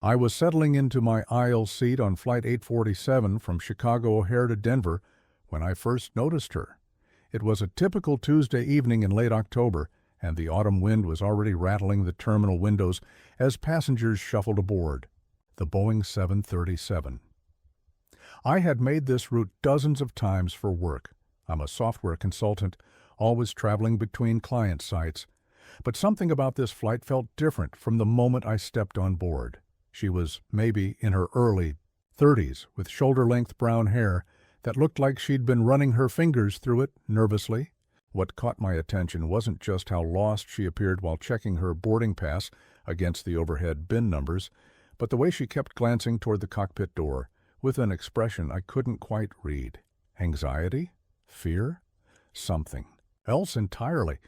I was settling into my aisle seat on Flight 847 from Chicago O'Hare to Denver when I first noticed her. It was a typical Tuesday evening in late October, and the autumn wind was already rattling the terminal windows as passengers shuffled aboard. The Boeing 737. I had made this route dozens of times for work. I'm a software consultant, always traveling between client sites. But something about this flight felt different from the moment I stepped on board. She was maybe in her early 30s, with shoulder-length brown hair that looked like she'd been running her fingers through it nervously. What caught my attention wasn't just how lost she appeared while checking her boarding pass against the overhead bin numbers, but the way she kept glancing toward the cockpit door, with an expression I couldn't quite read. Anxiety? Fear? Something else entirely.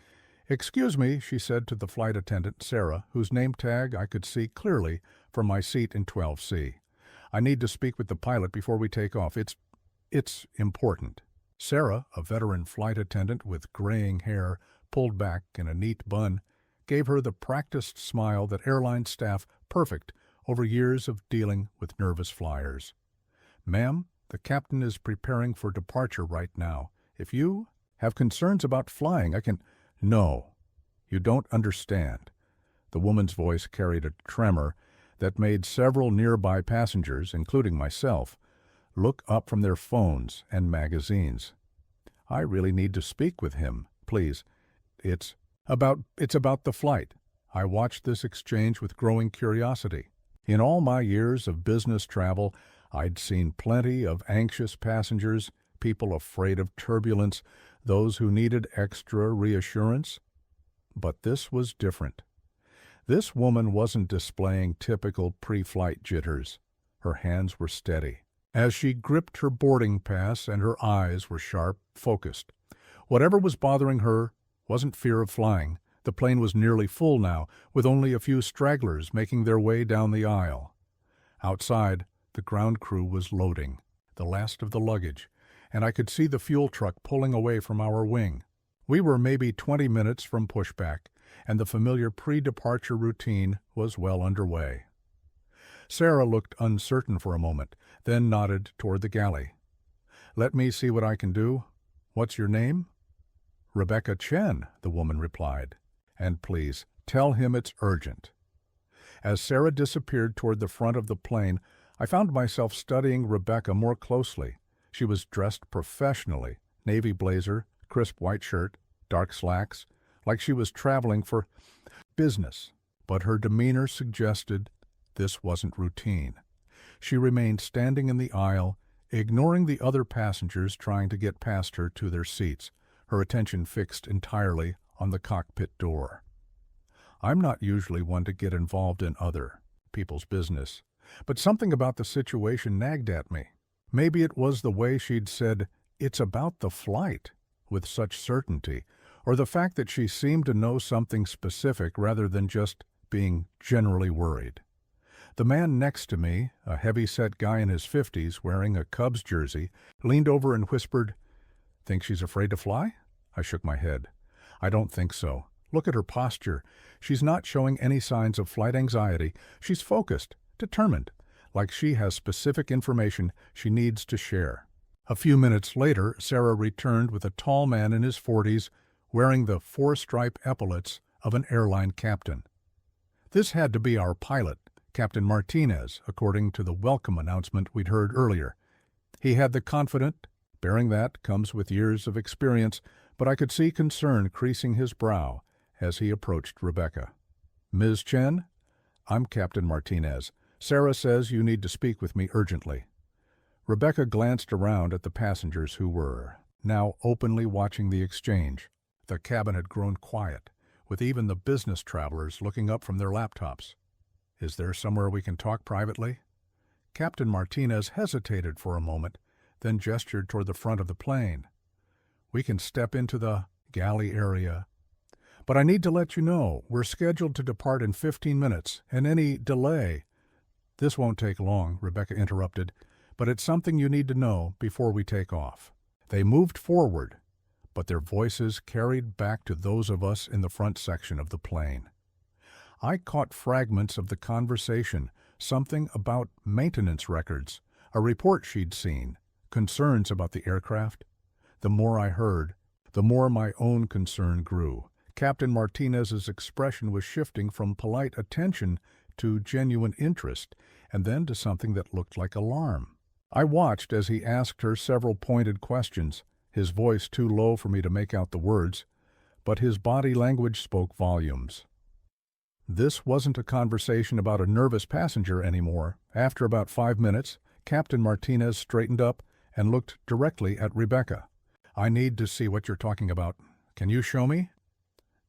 "Excuse me," she said to the flight attendant, Sarah, whose name tag I could see clearly from my seat in 12C. "I need to speak with the pilot before we take off. It's important." Sarah, a veteran flight attendant with graying hair pulled back in a neat bun, gave her the practiced smile that airline staff perfect over years of dealing with nervous flyers. "Ma'am, the captain is preparing for departure right now. If you have concerns about flying, I can—" "No, you don't understand." The woman's voice carried a tremor that made several nearby passengers, including myself, look up from their phones and magazines. "I really need to speak with him, please. It's about the flight." I watched this exchange with growing curiosity. In all my years of business travel, I'd seen plenty of anxious passengers, people afraid of turbulence, those who needed extra reassurance. But this was different. This woman wasn't displaying typical pre-flight jitters. Her hands were steady as she gripped her boarding pass, and her eyes were sharp, focused. Whatever was bothering her wasn't fear of flying. The plane was nearly full now, with only a few stragglers making their way down the aisle. Outside, the ground crew was loading, the last of the luggage, and I could see the fuel truck pulling away from our wing. We were maybe 20 minutes from pushback, and the familiar pre-departure routine was well underway. Sarah looked uncertain for a moment, then nodded toward the galley. "Let me see what I can do. What's your name?" "Rebecca Chen," the woman replied. "And please, tell him it's urgent." As Sarah disappeared toward the front of the plane, I found myself studying Rebecca more closely. She was dressed professionally, navy blazer, crisp white shirt, dark slacks, like she was traveling for business. But her demeanor suggested this wasn't routine. She remained standing in the aisle, ignoring the other passengers trying to get past her to their seats, her attention fixed entirely on the cockpit door. I'm not usually one to get involved in other people's business, but something about the situation nagged at me. Maybe it was the way she'd said, "It's about the flight," with such certainty, or the fact that she seemed to know something specific rather than just being generally worried. The man next to me, a heavy-set guy in his 50s wearing a Cubs jersey, leaned over and whispered, "Think she's afraid to fly?" I shook my head. "I don't think so. Look at her posture. She's not showing any signs of flight anxiety. She's focused, determined, like she has specific information she needs to share." A few minutes later, Sarah returned with a tall man in his 40s wearing the four-stripe epaulets of an airline captain. This had to be our pilot, Captain Martinez, according to the welcome announcement we'd heard earlier. He had the confident, bearing that comes with years of experience, but I could see concern creasing his brow as he approached Rebecca. "Ms. Chen, I'm Captain Martinez. Sarah says you need to speak with me urgently." Rebecca glanced around at the passengers who were now openly watching the exchange. The cabin had grown quiet, with even the business travelers looking up from their laptops. "Is there somewhere we can talk privately?" Captain Martinez hesitated for a moment, then gestured toward the front of the plane. "We can step into the galley area. But I need to let you know, we're scheduled to depart in 15 minutes, and any delay—" "This won't take long," Rebecca interrupted, "but it's something you need to know before we take off." They moved forward, but their voices carried back to those of us in the front section of the plane. I caught fragments of the conversation, Something about maintenance records, a report she'd seen, concerns about the aircraft. The more I heard, the more my own concern grew. Captain Martinez's expression was shifting from polite attention to genuine interest, and then to something that looked like alarm. I watched as he asked her several pointed questions, his voice too low for me to make out the words, but his body language spoke volumes. This wasn't a conversation about a nervous passenger anymore. After about 5 minutes, Captain Martinez straightened up and looked directly at Rebecca. "I need to see what you're talking about. Can you show me?"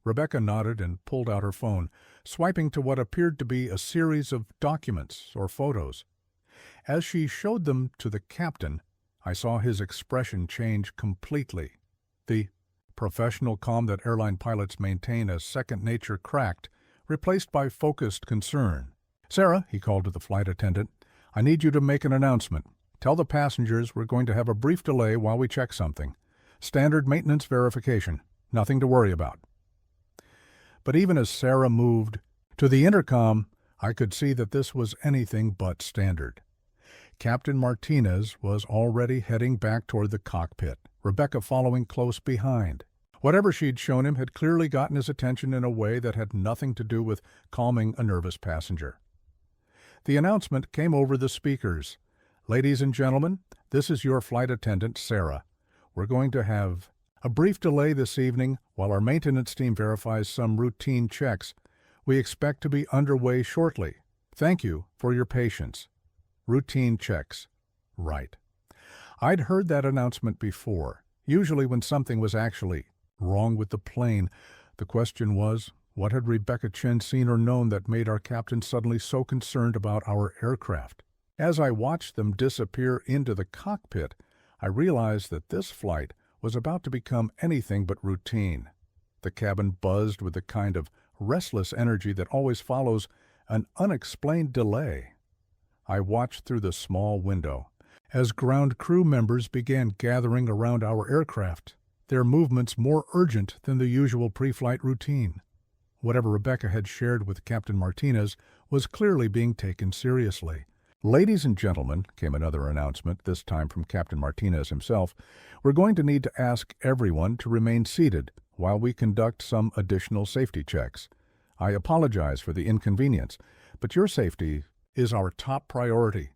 Rebecca nodded and pulled out her phone, swiping to what appeared to be a series of documents or photos. As she showed them to the captain, I saw his expression change completely. The professional calm that airline pilots maintain as second nature cracked, replaced by focused concern. "Sarah," he called to the flight attendant, "I need you to make an announcement. Tell the passengers we're going to have a brief delay while we check something. Standard maintenance verification. Nothing to worry about." But even as Sarah moved to the intercom, I could see that this was anything but standard. Captain Martinez was already heading back toward the cockpit, Rebecca following close behind. Whatever she'd shown him had clearly gotten his attention in a way that had nothing to do with calming a nervous passenger. The announcement came over the speakers. "Ladies and gentlemen, this is your flight attendant, Sarah. We're going to have a brief delay this evening while our maintenance team verifies some routine checks. We expect to be underway shortly. Thank you for your patience." Routine checks. Right. I'd heard that announcement before, usually when something was actually wrong with the plane. The question was, what had Rebecca Chen seen or known that made our captain suddenly so concerned about our aircraft? As I watched them disappear into the cockpit, I realized that this flight was about to become anything but routine. The cabin buzzed with the kind of restless energy that always follows an unexplained delay. I watched through the small window as ground crew members began gathering around our aircraft, their movements more urgent than the usual pre-flight routine. Whatever Rebecca had shared with Captain Martinez was clearly being taken seriously. "Ladies and gentlemen," came another announcement, this time from Captain Martinez himself, "we're going to need to ask everyone to remain seated while we conduct some additional safety checks. I apologize for the inconvenience, but your safety is our top priority."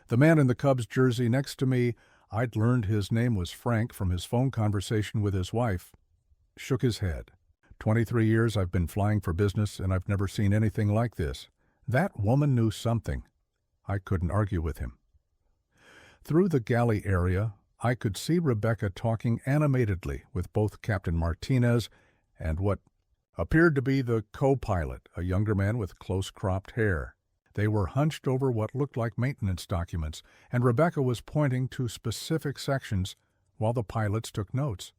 The man in the Cubs jersey next to me, I'd learned his name was Frank from his phone conversation with his wife, shook his head. 23 years I've been flying for business, and I've never seen anything like this. That woman knew something. I couldn't argue with him. Through the galley area, I could see Rebecca talking animatedly with both Captain Martinez and what appeared to be the co-pilot, a younger man with close-cropped hair. They were hunched over what looked like maintenance documents, and Rebecca was pointing to specific sections while the pilots took notes.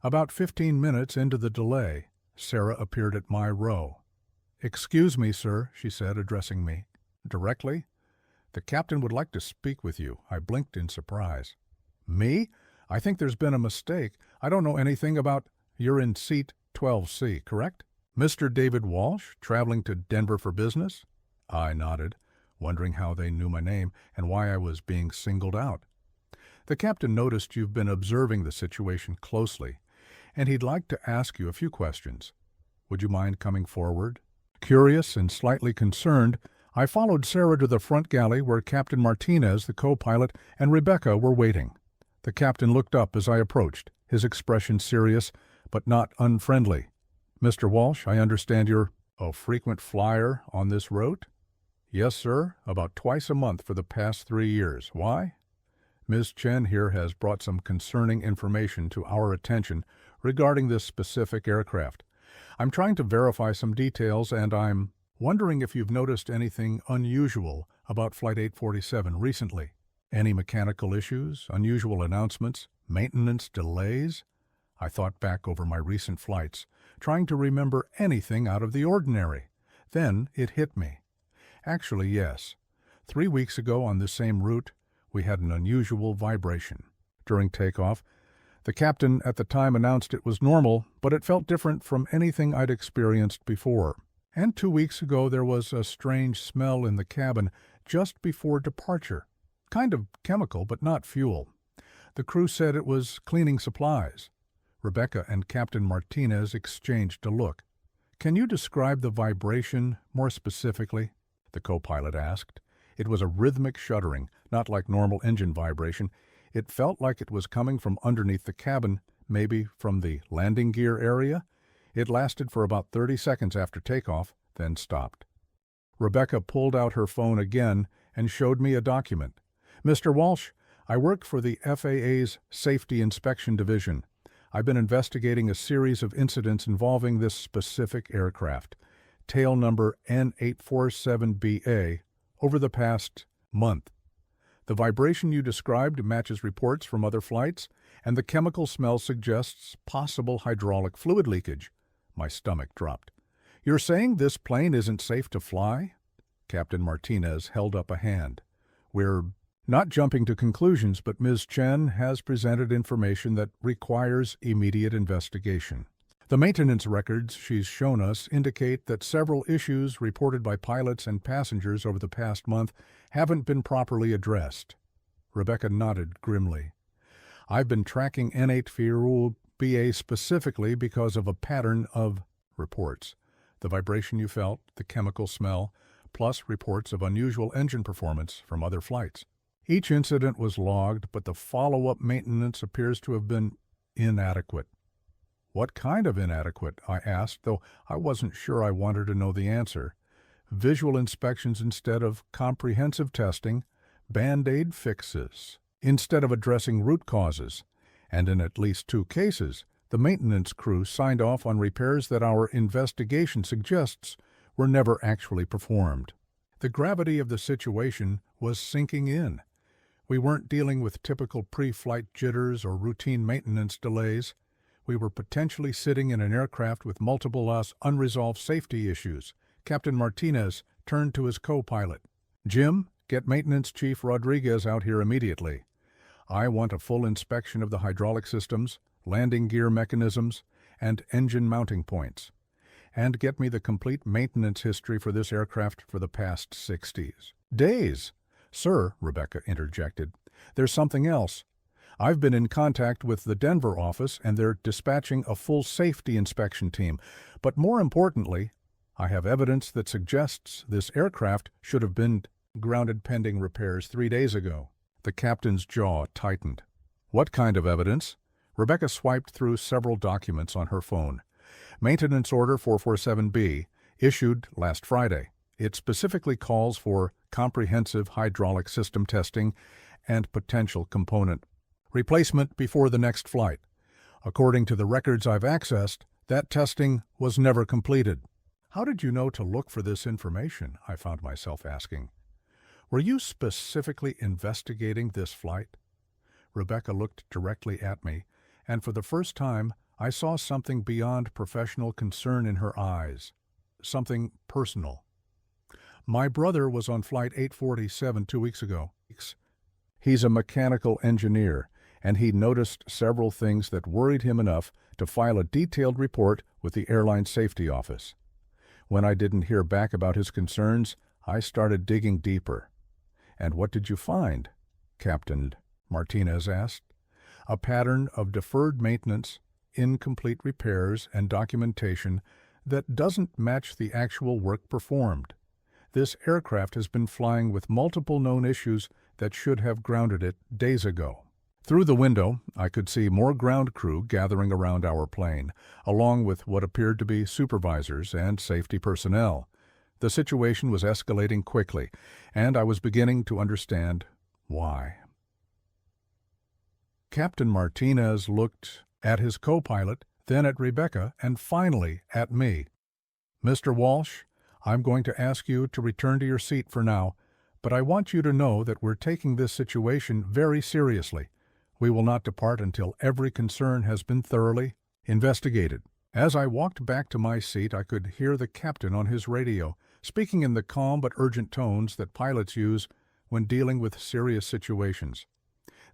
About 15 minutes into the delay, Sarah appeared at my row. "Excuse me, sir," she said, addressing me. "Directly? The captain would like to speak with you." I blinked in surprise. "Me? I think there's been a mistake. I don't know anything about—" "You're in seat 12C, correct? Mr. David Walsh, traveling to Denver for business?" I nodded, wondering how they knew my name and why I was being singled out. "The captain noticed you've been observing the situation closely, and he'd like to ask you a few questions. Would you mind coming forward?" Curious and slightly concerned, I followed Sarah to the front galley where Captain Martinez, the co-pilot, and Rebecca were waiting. The captain looked up as I approached, his expression serious, but not unfriendly. "Mr. Walsh, I understand you're a frequent flyer on this route?" "Yes, sir, about twice a month for the past 3 years. Why?" "Ms. Chen here has brought some concerning information to our attention regarding this specific aircraft. I'm trying to verify some details, and I'm wondering if you've noticed anything unusual about Flight 847 recently. Any mechanical issues, unusual announcements, maintenance delays?" I thought back over my recent flights, trying to remember anything out of the ordinary. Then it hit me. Actually, yes. 3 weeks ago on this same route, we had an unusual vibration. During takeoff, the captain at the time announced it was normal, but it felt different from anything I'd experienced before. And 2 weeks ago there was a strange smell in the cabin just before departure. Kind of chemical, but not fuel. The crew said it was cleaning supplies. Rebecca and Captain Martinez exchanged a look. "Can you describe the vibration more specifically?" the co-pilot asked. It was a rhythmic shuddering, not like normal engine vibration. It felt like it was coming from underneath the cabin, maybe from the landing gear area. It lasted for about 30 seconds after takeoff, then stopped. Rebecca pulled out her phone again and showed me a document. "Mr. Walsh, I work for the FAA's Safety Inspection Division. I've been investigating a series of incidents involving this specific aircraft, tail number N847BA, over the past month. The vibration you described matches reports from other flights, and the chemical smell suggests possible hydraulic fluid leakage." My stomach dropped. "You're saying this plane isn't safe to fly?" Captain Martinez held up a hand. "We're not jumping to conclusions, but Ms. Chen has presented information that requires immediate investigation. The maintenance records she's shown us indicate that several issues reported by pilots and passengers over the past month haven't been properly addressed." Rebecca nodded grimly. "I've been tracking N847BA specifically because of a pattern of reports. The vibration you felt, the chemical smell, plus reports of unusual engine performance from other flights. Each incident was logged, but the follow-up maintenance appears to have been inadequate." "What kind of inadequate?" I asked, though I wasn't sure I wanted to know the answer. "Visual inspections instead of comprehensive testing, Band-Aid fixes instead of addressing root causes, and in at least 2 cases, the maintenance crew signed off on repairs that our investigation suggests were never actually performed." The gravity of the situation was sinking in. We weren't dealing with typical pre-flight jitters or routine maintenance delays. We were potentially sitting in an aircraft with multiple unresolved safety issues. Captain Martinez turned to his co-pilot. "Jim, get Maintenance Chief Rodriguez out here immediately. I want a full inspection of the hydraulic systems, landing gear mechanisms, and engine mounting points. And get me the complete maintenance history for this aircraft for the past 60 days. "Sir," Rebecca interjected, "there's something else. I've been in contact with the Denver office, and they're dispatching a full safety inspection team. But more importantly, I have evidence that suggests this aircraft should have been grounded pending repairs 3 days ago." The captain's jaw tightened. "What kind of evidence?" Rebecca swiped through several documents on her phone. "Maintenance Order 447B, issued last Friday. It specifically calls for comprehensive hydraulic system testing and potential component replacement before the next flight. According to the records I've accessed, that testing was never completed." "How did you know to look for this information?" I found myself asking. "Were you specifically investigating this flight?" Rebecca looked directly at me, and for the first time I saw something beyond professional concern in her eyes, something personal. "My brother was on Flight 847 2 weeks ago. He's a mechanical engineer, and he noticed several things that worried him enough to file a detailed report with the Airline Safety Office. When I didn't hear back about his concerns, I started digging deeper." "And what did you find?" Captain Martinez asked. "A pattern of deferred maintenance, incomplete repairs, and documentation that doesn't match the actual work performed. This aircraft has been flying with multiple known issues that should have grounded it days ago." Through the window, I could see more ground crew gathering around our plane, along with what appeared to be supervisors and safety personnel. The situation was escalating quickly, and I was beginning to understand why. Captain Martinez looked at his co-pilot, then at Rebecca, and finally at me. "Mr. Walsh, I'm going to ask you to return to your seat for now, but I want you to know that we're taking this situation very seriously. We will not depart until every concern has been thoroughly investigated." As I walked back to my seat, I could hear the captain on his radio, speaking in the calm but urgent tones that pilots use when dealing with serious situations.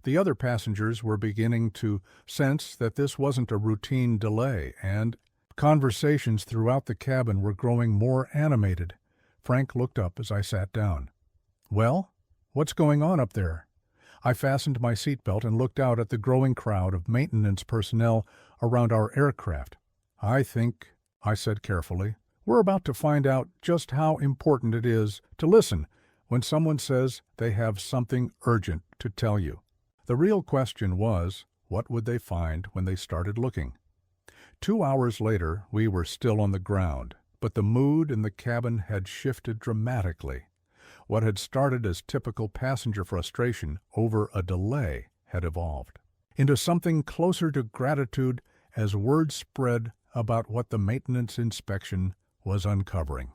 The other passengers were beginning to sense that this wasn't a routine delay, and Conversations throughout the cabin were growing more animated. Frank looked up as I sat down. "Well, what's going on up there?" I fastened my seatbelt and looked out at the growing crowd of maintenance personnel around our aircraft. "I think," I said carefully, "we're about to find out just how important it is to listen when someone says they have something urgent to tell you." The real question was, what would they find when they started looking? 2 hours later, we were still on the ground, but the mood in the cabin had shifted dramatically. What had started as typical passenger frustration over a delay had evolved into something closer to gratitude as word spread about what the maintenance inspection was uncovering.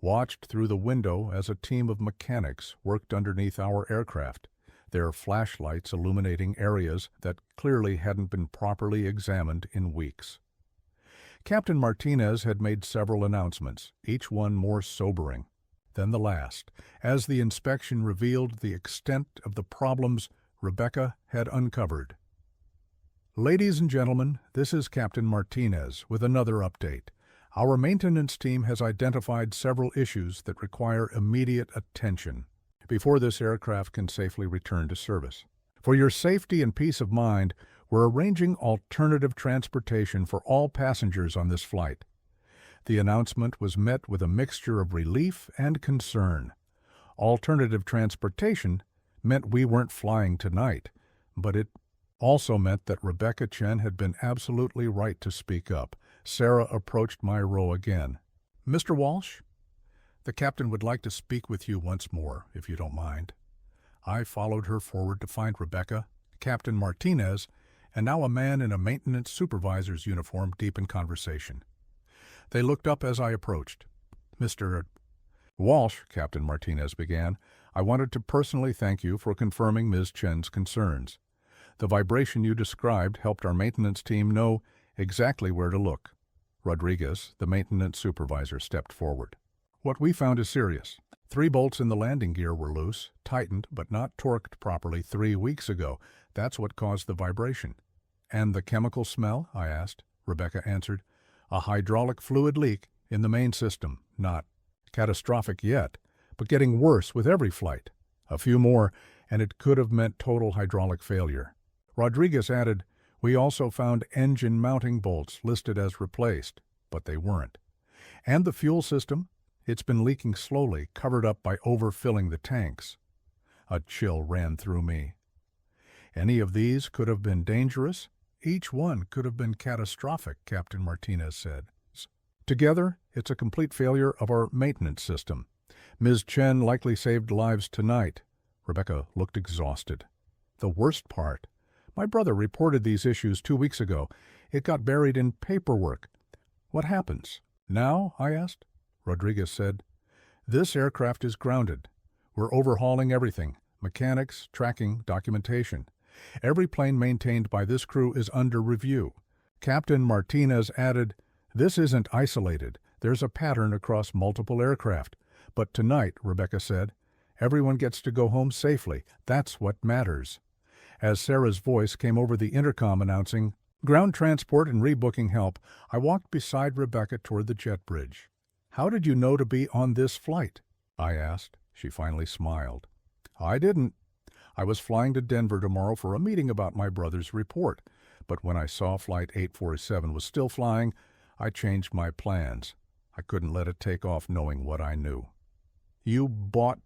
Watched through the window as a team of mechanics worked underneath our aircraft, their flashlights illuminating areas that clearly hadn't been properly examined in weeks. Captain Martinez had made several announcements, each one more sobering than the last, as the inspection revealed the extent of the problems Rebecca had uncovered. "Ladies and gentlemen, this is Captain Martinez with another update. Our maintenance team has identified several issues that require immediate attention before this aircraft can safely return to service. For your safety and peace of mind, we're arranging alternative transportation for all passengers on this flight." The announcement was met with a mixture of relief and concern. Alternative transportation meant we weren't flying tonight, but it also meant that Rebecca Chen had been absolutely right to speak up. Sarah approached my row again. "Mr. Walsh, the captain would like to speak with you once more, if you don't mind." I followed her forward to find Rebecca, Captain Martinez, and now a man in a maintenance supervisor's uniform deep in conversation. They looked up as I approached. "Mr. Walsh," Captain Martinez began, "I wanted to personally thank you for confirming Ms. Chen's concerns. The vibration you described helped our maintenance team know exactly where to look." Rodriguez, the maintenance supervisor, stepped forward. "What we found is serious. 3 bolts in the landing gear were loose, tightened but not torqued properly 3 weeks ago. That's what caused the vibration." "And the chemical smell?" I asked. Rebecca answered, "A hydraulic fluid leak in the main system. Not catastrophic yet, but getting worse with every flight. A few more, and it could have meant total hydraulic failure." Rodriguez added, "We also found engine mounting bolts listed as replaced, but they weren't. And the fuel system, it's been leaking slowly, covered up by overfilling the tanks." A chill ran through me. "Any of these could have been dangerous. Each one could have been catastrophic," Captain Martinez said. "Together, it's a complete failure of our maintenance system. Ms. Chen likely saved lives tonight." Rebecca looked exhausted. "The worst part, my brother reported these issues 2 weeks ago. It got buried in paperwork. What happens now?" I asked. Rodriguez said, "This aircraft is grounded. We're overhauling everything: mechanics, tracking, documentation. Every plane maintained by this crew is under review." Captain Martinez added, "This isn't isolated. There's a pattern across multiple aircraft. But tonight," Rebecca said, "everyone gets to go home safely. That's what matters." As Sarah's voice came over the intercom announcing, "Ground transport and rebooking help," I walked beside Rebecca toward the jet bridge. "How did you know to be on this flight?" I asked. She finally smiled. "I didn't. I was flying to Denver tomorrow for a meeting about my brother's report, but when I saw Flight 847 was still flying, I changed my plans. I couldn't let it take off knowing what I knew." "You bought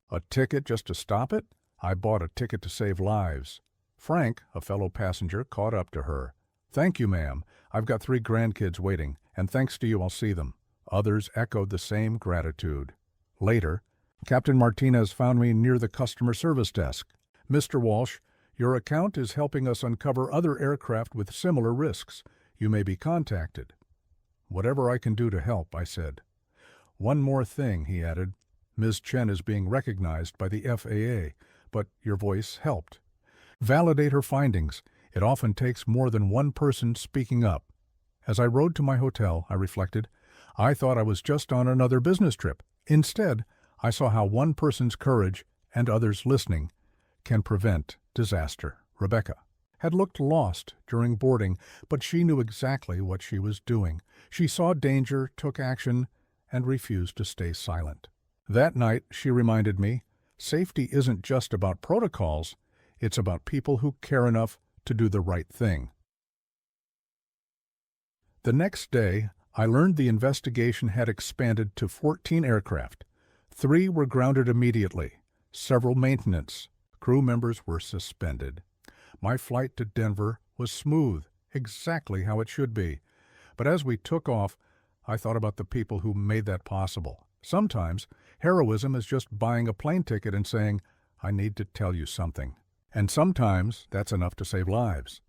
a ticket just to stop it?" "I bought a ticket to save lives." Frank, a fellow passenger, caught up to her. "Thank you, ma'am. I've got 3 grandkids waiting, and thanks to you I'll see them." Others echoed the same gratitude. Later, Captain Martinez found me near the customer service desk. "Mr. Walsh, your account is helping us uncover other aircraft with similar risks. You may be contacted." "Whatever I can do to help," I said. "One more thing," he added. "Ms. Chen is being recognized by the FAA, but your voice helped. Validate her findings. It often takes more than one person speaking up." As I rode to my hotel, I reflected, I thought I was just on another business trip. Instead, I saw how one person's courage and others listening can prevent disaster. Rebecca. had looked lost during boarding, but she knew exactly what she was doing. She saw danger, took action, and refused to stay silent. That night, she reminded me, safety isn't just about protocols, it's about people who care enough to do the right thing. The next day, I learned the investigation had expanded to 14 aircraft. 3 were grounded immediately. Several maintenance crew members were suspended. My flight to Denver was smooth, exactly how it should be. But as we took off, I thought about the people who made that possible. Sometimes, heroism is just buying a plane ticket and saying, "I need to tell you something." And sometimes, that's enough to save lives.